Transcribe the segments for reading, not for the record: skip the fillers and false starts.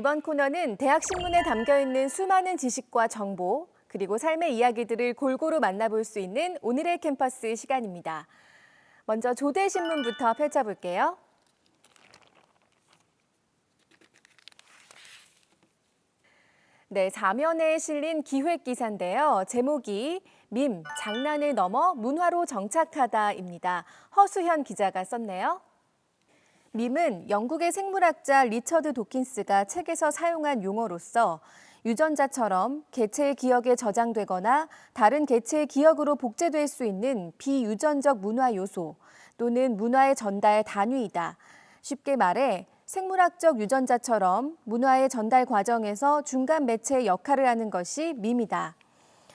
이번 코너는 대학신문에 담겨있는 수많은 지식과 정보, 그리고 삶의 이야기들을 골고루 만나볼 수 있는 오늘의 캠퍼스 시간입니다. 먼저 조대신문부터 펼쳐볼게요. 네, 4면에 실린 기획기사인데요. 제목이 밈, 장난을 넘어 문화로 정착하다입니다. 허수현 기자가 썼네요. 밈은 영국의 생물학자 리처드 도킨스가 책에서 사용한 용어로서 유전자처럼 개체의 기억에 저장되거나 다른 개체의 기억으로 복제될 수 있는 비유전적 문화 요소 또는 문화의 전달 단위이다. 쉽게 말해 생물학적 유전자처럼 문화의 전달 과정에서 중간 매체의 역할을 하는 것이 밈이다.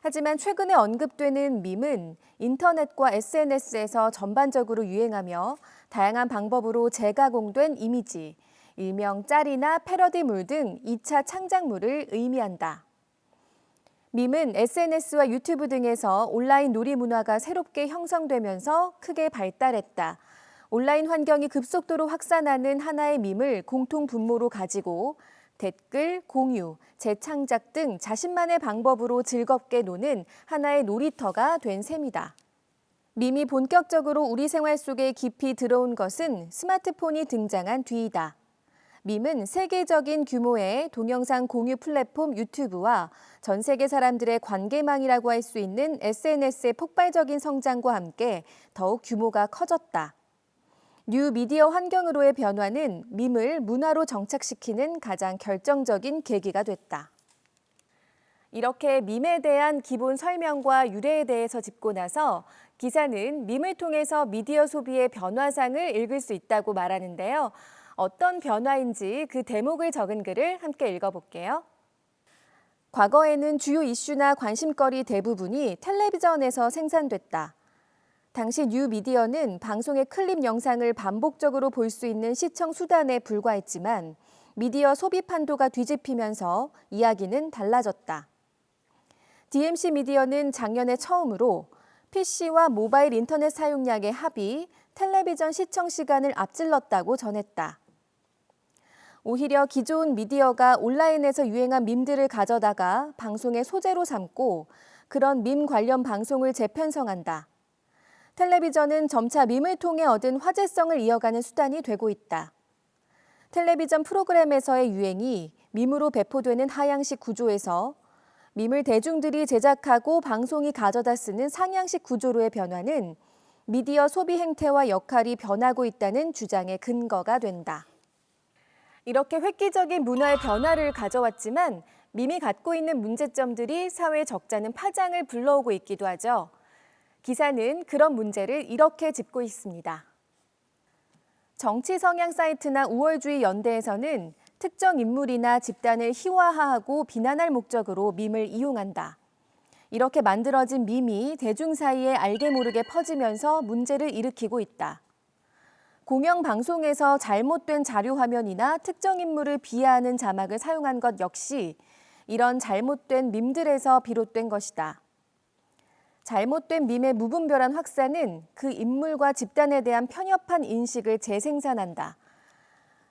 하지만 최근에 언급되는 밈은 인터넷과 SNS에서 전반적으로 유행하며 다양한 방법으로 재가공된 이미지, 일명 짤이나 패러디물 등 2차 창작물을 의미한다. 밈은 SNS와 유튜브 등에서 온라인 놀이 문화가 새롭게 형성되면서 크게 발달했다. 온라인 환경이 급속도로 확산하는 하나의 밈을 공통 분모로 가지고 댓글, 공유, 재창작 등 자신만의 방법으로 즐겁게 노는 하나의 놀이터가 된 셈이다. 밈이 본격적으로 우리 생활 속에 깊이 들어온 것은 스마트폰이 등장한 뒤이다. 밈은 세계적인 규모의 동영상 공유 플랫폼 유튜브와 전 세계 사람들의 관계망이라고 할 수 있는 SNS의 폭발적인 성장과 함께 더욱 규모가 커졌다. 뉴 미디어 환경으로의 변화는 밈을 문화로 정착시키는 가장 결정적인 계기가 됐다. 이렇게 밈에 대한 기본 설명과 유래에 대해서 짚고 나서 기사는 밈을 통해서 미디어 소비의 변화상을 읽을 수 있다고 말하는데요. 어떤 변화인지 그 대목을 적은 글을 함께 읽어볼게요. 과거에는 주요 이슈나 관심거리 대부분이 텔레비전에서 생산됐다. 당시 뉴미디어는 방송의 클립 영상을 반복적으로 볼 수 있는 시청 수단에 불과했지만 미디어 소비 판도가 뒤집히면서 이야기는 달라졌다. DMC 미디어는 작년에 처음으로 PC와 모바일 인터넷 사용량의 합이 텔레비전 시청 시간을 앞질렀다고 전했다. 오히려 기존 미디어가 온라인에서 유행한 밈들을 가져다가 방송의 소재로 삼고 그런 밈 관련 방송을 재편성한다. 텔레비전은 점차 밈을 통해 얻은 화제성을 이어가는 수단이 되고 있다. 텔레비전 프로그램에서의 유행이 밈으로 배포되는 하향식 구조에서 밈을 대중들이 제작하고 방송이 가져다 쓰는 상향식 구조로의 변화는 미디어 소비 행태와 역할이 변하고 있다는 주장의 근거가 된다. 이렇게 획기적인 문화의 변화를 가져왔지만 밈이 갖고 있는 문제점들이 사회에 적잖은 파장을 불러오고 있기도 하죠. 기사는 그런 문제를 이렇게 짚고 있습니다. 정치 성향 사이트나 우월주의 연대에서는 특정 인물이나 집단을 희화화하고 비난할 목적으로 밈을 이용한다. 이렇게 만들어진 밈이 대중 사이에 알게 모르게 퍼지면서 문제를 일으키고 있다. 공영방송에서 잘못된 자료 화면이나 특정 인물을 비하하는 자막을 사용한 것 역시 이런 잘못된 밈들에서 비롯된 것이다. 잘못된 밈의 무분별한 확산은 그 인물과 집단에 대한 편협한 인식을 재생산한다.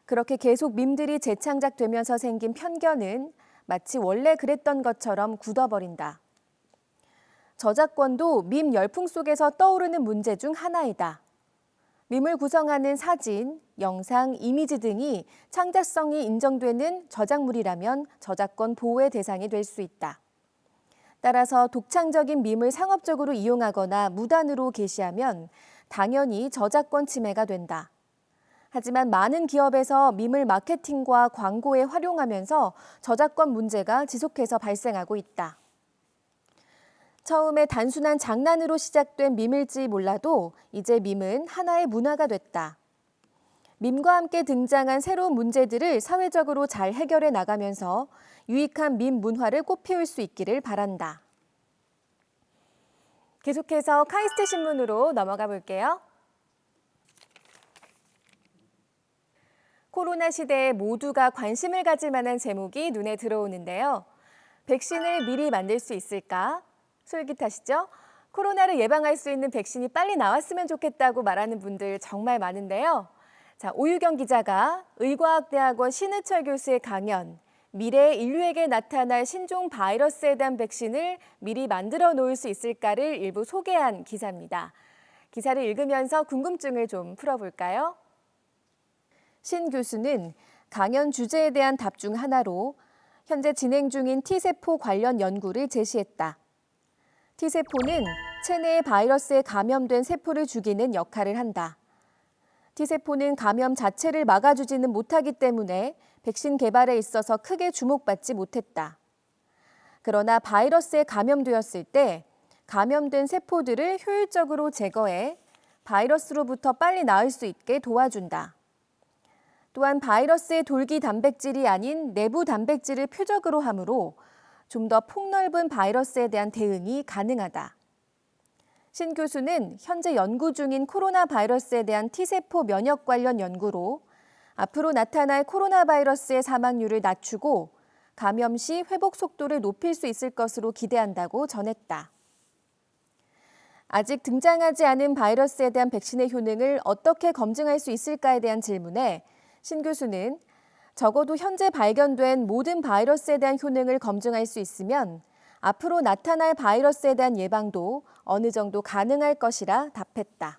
그렇게 계속 밈들이 재창작되면서 생긴 편견은 마치 원래 그랬던 것처럼 굳어버린다. 저작권도 밈 열풍 속에서 떠오르는 문제 중 하나이다. 밈을 구성하는 사진, 영상, 이미지 등이 창작성이 인정되는 저작물이라면 저작권 보호의 대상이 될 수 있다. 따라서 독창적인 밈을 상업적으로 이용하거나 무단으로 게시하면 당연히 저작권 침해가 된다. 하지만 많은 기업에서 밈을 마케팅과 광고에 활용하면서 저작권 문제가 지속해서 발생하고 있다. 처음에 단순한 장난으로 시작된 밈일지 몰라도 이제 밈은 하나의 문화가 됐다. 밈과 함께 등장한 새로운 문제들을 사회적으로 잘 해결해 나가면서 유익한 밈 문화를 꽃피울 수 있기를 바란다. 계속해서 카이스트 신문으로 넘어가 볼게요. 코로나 시대에 모두가 관심을 가질 만한 제목이 눈에 들어오는데요. 백신을 미리 만들 수 있을까? 솔깃하시죠? 코로나를 예방할 수 있는 백신이 빨리 나왔으면 좋겠다고 말하는 분들 정말 많은데요. 자, 오유경 기자가 의과학대학원 신해철 교수의 강연, 미래 인류에게 나타날 신종 바이러스에 대한 백신을 미리 만들어 놓을 수 있을까를 일부 소개한 기사입니다. 기사를 읽으면서 궁금증을 좀 풀어볼까요? 신 교수는 강연 주제에 대한 답 중 하나로 현재 진행 중인 T세포 관련 연구를 제시했다. T세포는 체내의 바이러스에 감염된 세포를 죽이는 역할을 한다. T세포는 감염 자체를 막아주지는 못하기 때문에 백신 개발에 있어서 크게 주목받지 못했다. 그러나 바이러스에 감염되었을 때 감염된 세포들을 효율적으로 제거해 바이러스로부터 빨리 나을 수 있게 도와준다. 또한 바이러스의 돌기 단백질이 아닌 내부 단백질을 표적으로 하므로 좀 더 폭넓은 바이러스에 대한 대응이 가능하다. 신 교수는 현재 연구 중인 코로나 바이러스에 대한 T세포 면역 관련 연구로 앞으로 나타날 코로나 바이러스의 사망률을 낮추고 감염 시 회복 속도를 높일 수 있을 것으로 기대한다고 전했다. 아직 등장하지 않은 바이러스에 대한 백신의 효능을 어떻게 검증할 수 있을까에 대한 질문에 신 교수는 적어도 현재 발견된 모든 바이러스에 대한 효능을 검증할 수 있으면 앞으로 나타날 바이러스에 대한 예방도 어느 정도 가능할 것이라 답했다.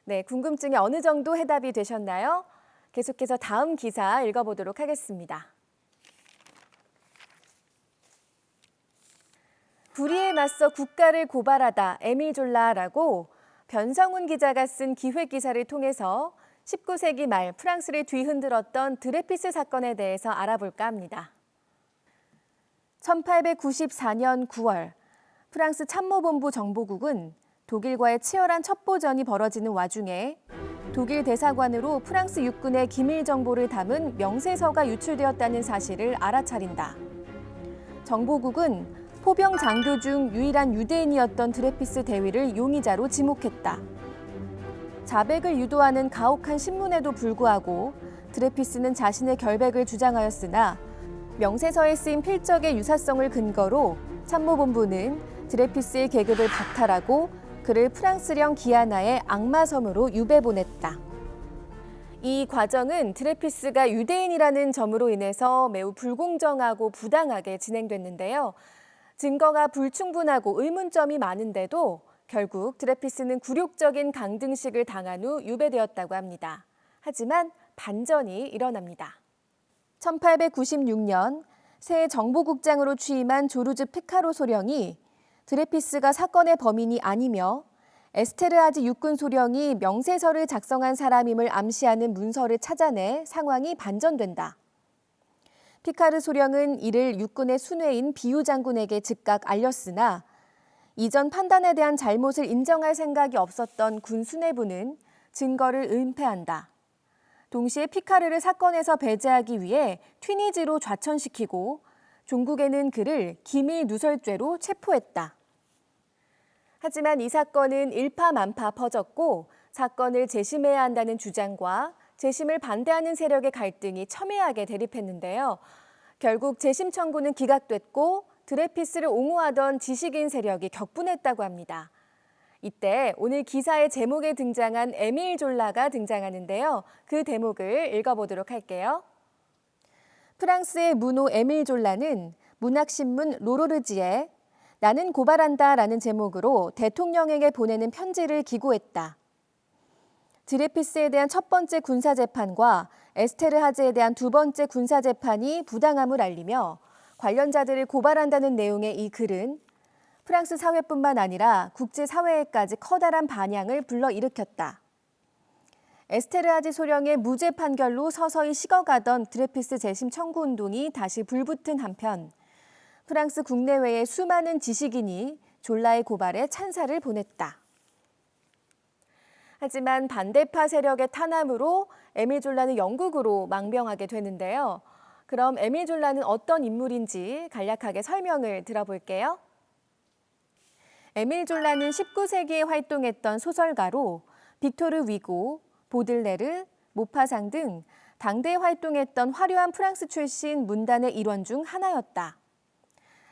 네, 궁금증이 어느 정도 해답이 되셨나요? 계속해서 다음 기사 읽어보도록 하겠습니다. 불의에 맞서 국가를 고발하다 에밀 졸라라고 변성훈 기자가 쓴 기획 기사를 통해서 19세기 말 프랑스를 뒤흔들었던 드레피스 사건에 대해서 알아볼까 합니다. 1894년 9월 프랑스 참모본부 정보국은 독일과의 치열한 첩보전이 벌어지는 와중에 독일 대사관으로 프랑스 육군의 기밀 정보를 담은 명세서가 유출되었다는 사실을 알아차린다. 정보국은 포병 장교 중 유일한 유대인이었던 드레피스 대위를 용의자로 지목했다. 자백을 유도하는 가혹한 신문에도 불구하고 드레피스는 자신의 결백을 주장하였으나 명세서에 쓰인 필적의 유사성을 근거로 참모본부는 드레피스의 계급을 박탈하고 그를 프랑스령 기아나의 악마섬으로 유배 보냈다. 이 과정은 드레피스가 유대인이라는 점으로 인해서 매우 불공정하고 부당하게 진행됐는데요. 증거가 불충분하고 의문점이 많은데도 결국 드레피스는 굴욕적인 강등식을 당한 후 유배되었다고 합니다. 하지만 반전이 일어납니다. 1896년 새 정보국장으로 취임한 조르주 피카로 소령이 드레피스가 사건의 범인이 아니며 에스테르하즈 육군 소령이 명세서를 작성한 사람임을 암시하는 문서를 찾아내 상황이 반전된다. 피카르 소령은 이를 육군의 순회인 비유 장군에게 즉각 알렸으나 이전 판단에 대한 잘못을 인정할 생각이 없었던 군 수뇌부는 증거를 은폐한다. 동시에 피카르를 사건에서 배제하기 위해 튀니지로 좌천시키고 종국에는 그를 기밀 누설죄로 체포했다. 하지만 이 사건은 일파만파 퍼졌고 사건을 재심해야 한다는 주장과 재심을 반대하는 세력의 갈등이 첨예하게 대립했는데요. 결국 재심 청구는 기각됐고 드레피스를 옹호하던 지식인 세력이 격분했다고 합니다. 이때 오늘 기사의 제목에 등장한 에밀 졸라가 등장하는데요. 그 대목을 읽어보도록 할게요. 프랑스의 문호 에밀 졸라는 문학신문 로로르지에 나는 고발한다라는 제목으로 대통령에게 보내는 편지를 기고했다. 드레피스에 대한 첫 번째 군사재판과 에스테르하즈에 대한 두 번째 군사재판이 부당함을 알리며 관련자들을 고발한다는 내용의 이 글은 프랑스 사회뿐만 아니라 국제사회에까지 커다란 반향을 불러일으켰다. 에스테르하즈 소령의 무죄 판결로 서서히 식어가던 드레피스 재심 청구 운동이 다시 불붙은 한편 프랑스 국내외의 수많은 지식인이 졸라의 고발에 찬사를 보냈다. 하지만 반대파 세력의 탄압으로 에밀 졸라는 영국으로 망명하게 되는데요. 그럼 에밀 졸라는 어떤 인물인지 간략하게 설명을 들어볼게요. 에밀 졸라는 19세기에 활동했던 소설가로 빅토르 위고, 보들레르, 모파상 등 당대에 활동했던 화려한 프랑스 출신 문단의 일원 중 하나였다.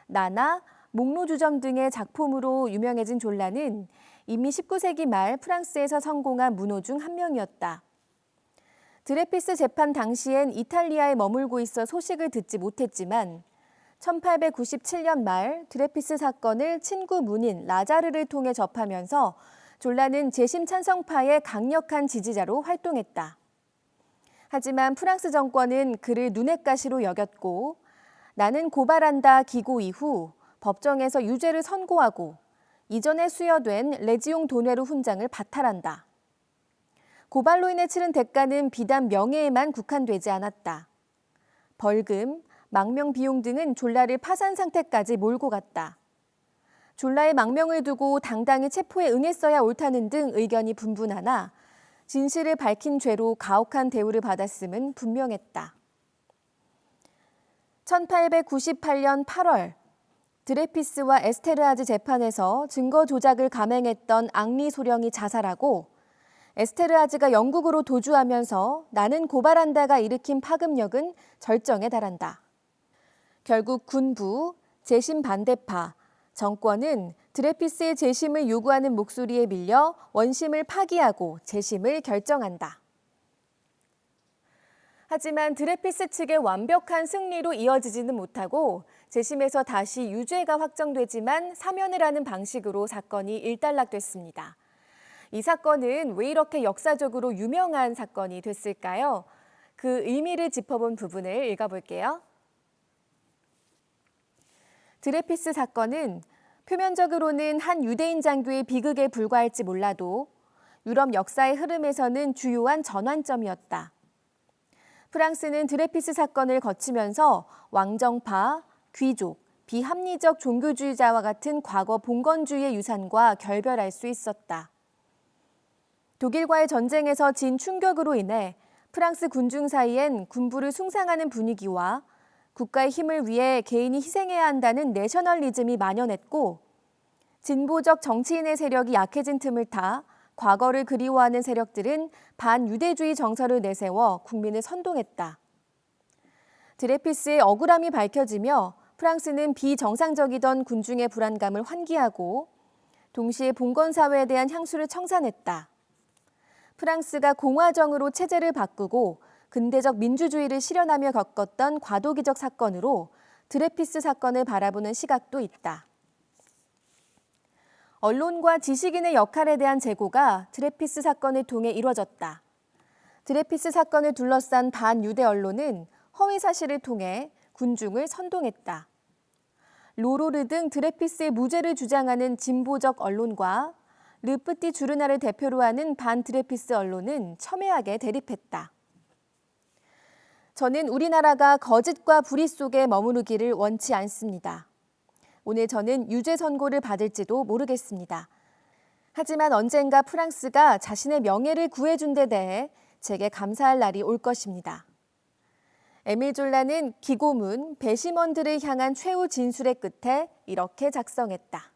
나나, 목로주점 등의 작품으로 유명해진 졸라는 이미 19세기 말 프랑스에서 성공한 문호 중 한 명이었다. 드레피스 재판 당시엔 이탈리아에 머물고 있어 소식을 듣지 못했지만 1897년 말 드레피스 사건을 친구 문인 라자르를 통해 접하면서 졸라는 재심 찬성파의 강력한 지지자로 활동했다. 하지만 프랑스 정권은 그를 눈엣 가시로 여겼고 나는 고발한다 기고 이후 법정에서 유죄를 선고하고 이전에 수여된 레지옹 도네르 훈장을 바탈한다. 고발로 인해 치른 대가는 비단 명예에만 국한되지 않았다. 벌금, 망명 비용 등은 졸라를 파산 상태까지 몰고 갔다. 졸라의 망명을 두고 당당히 체포에 응했어야 옳다는 등 의견이 분분하나 진실을 밝힌 죄로 가혹한 대우를 받았음은 분명했다. 1898년 8월 드레피스와 에스테르하즈 재판에서 증거 조작을 감행했던 앙리 소령이 자살하고 에스테르하즈가 영국으로 도주하면서 나는 고발한다가 일으킨 파급력은 절정에 달한다. 결국 군부, 재심 반대파, 정권은 드레피스의 재심을 요구하는 목소리에 밀려 원심을 파기하고 재심을 결정한다. 하지만 드레피스 측의 완벽한 승리로 이어지지는 못하고 재심에서 다시 유죄가 확정되지만 사면을 하는 방식으로 사건이 일단락됐습니다. 이 사건은 왜 이렇게 역사적으로 유명한 사건이 됐을까요? 그 의미를 짚어본 부분을 읽어볼게요. 드레피스 사건은 표면적으로는 한 유대인 장교의 비극에 불과할지 몰라도 유럽 역사의 흐름에서는 주요한 전환점이었다. 프랑스는 드레피스 사건을 거치면서 왕정파, 귀족, 비합리적 종교주의자와 같은 과거 봉건주의의 유산과 결별할 수 있었다. 독일과의 전쟁에서 진 충격으로 인해 프랑스 군중 사이엔 군부를 숭상하는 분위기와 국가의 힘을 위해 개인이 희생해야 한다는 내셔널리즘이 만연했고 진보적 정치인의 세력이 약해진 틈을 타 과거를 그리워하는 세력들은 반유대주의 정서를 내세워 국민을 선동했다. 드레피스의 억울함이 밝혀지며 프랑스는 비정상적이던 군중의 불안감을 환기하고 동시에 봉건사회에 대한 향수를 청산했다. 프랑스가 공화정으로 체제를 바꾸고 근대적 민주주의를 실현하며 겪었던 과도기적 사건으로 드레피스 사건을 바라보는 시각도 있다. 언론과 지식인의 역할에 대한 재고가 드레피스 사건을 통해 이뤄졌다. 드레피스 사건을 둘러싼 반유대 언론은 허위 사실을 통해 군중을 선동했다. 로로르 등 드레피스의 무죄를 주장하는 진보적 언론과 르프티 주르나를 대표로 하는 반드레피스 언론은 첨예하게 대립했다. 저는 우리나라가 거짓과 불의 속에 머무르기를 원치 않습니다. 오늘 저는 유죄 선고를 받을지도 모르겠습니다. 하지만 언젠가 프랑스가 자신의 명예를 구해준 데 대해 제게 감사할 날이 올 것입니다. 에밀 졸라는 기고문 배심원들을 향한 최후 진술의 끝에 이렇게 작성했다.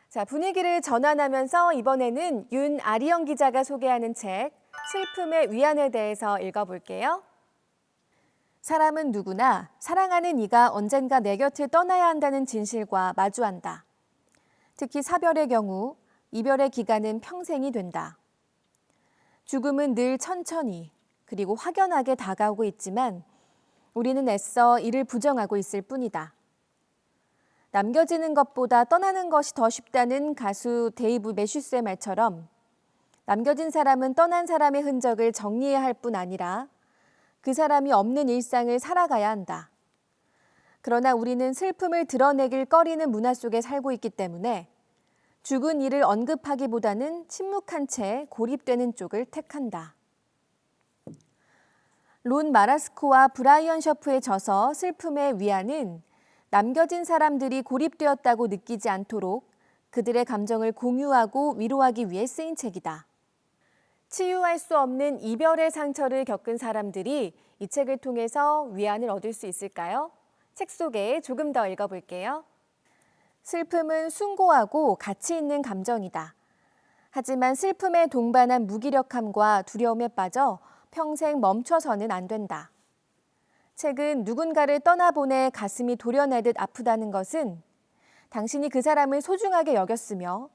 자, 분위기를 전환하면서 이번에는 윤아리영 기자가 소개하는 책 슬픔의 위안에 대해서 읽어볼게요. 사람은 누구나 사랑하는 이가 언젠가 내 곁을 떠나야 한다는 진실과 마주한다. 특히 사별의 경우 이별의 기간은 평생이 된다. 죽음은 늘 천천히 그리고 확연하게 다가오고 있지만 우리는 애써 이를 부정하고 있을 뿐이다. 남겨지는 것보다 떠나는 것이 더 쉽다는 가수 데이브 매슈스의 말처럼 남겨진 사람은 떠난 사람의 흔적을 정리해야 할 뿐 아니라 그 사람이 없는 일상을 살아가야 한다. 그러나 우리는 슬픔을 드러내길 꺼리는 문화 속에 살고 있기 때문에 죽은 이를 언급하기보다는 침묵한 채 고립되는 쪽을 택한다. 론 마라스코와 브라이언 셔프의 저서 슬픔의 위안은 남겨진 사람들이 고립되었다고 느끼지 않도록 그들의 감정을 공유하고 위로하기 위해 쓰인 책이다. 치유할 수 없는 이별의 상처를 겪은 사람들이 이 책을 통해서 위안을 얻을 수 있을까요? 책 속에 조금 더 읽어볼게요. 슬픔은 숭고하고 가치 있는 감정이다. 하지만 슬픔에 동반한 무기력함과 두려움에 빠져 평생 멈춰서는 안 된다. 책은 누군가를 떠나보내 가슴이 도려내듯 아프다는 것은 당신이 그 사람을 소중하게 여겼으며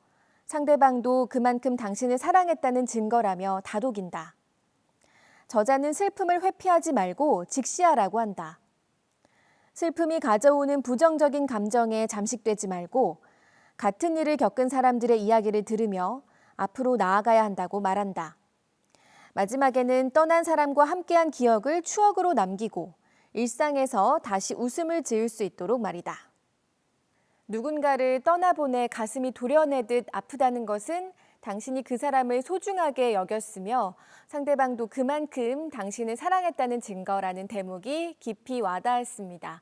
상대방도 그만큼 당신을 사랑했다는 증거라며 다독인다. 저자는 슬픔을 회피하지 말고 직시하라고 한다. 슬픔이 가져오는 부정적인 감정에 잠식되지 말고 같은 일을 겪은 사람들의 이야기를 들으며 앞으로 나아가야 한다고 말한다. 마지막에는 떠난 사람과 함께한 기억을 추억으로 남기고 일상에서 다시 웃음을 지을 수 있도록 말이다. 누군가를 떠나보내 가슴이 도려내듯 아프다는 것은 당신이 그 사람을 소중하게 여겼으며 상대방도 그만큼 당신을 사랑했다는 증거라는 대목이 깊이 와닿았습니다.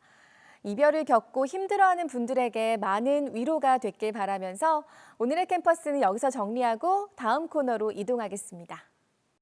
이별을 겪고 힘들어하는 분들에게 많은 위로가 됐길 바라면서 오늘의 캠퍼스는 여기서 정리하고 다음 코너로 이동하겠습니다.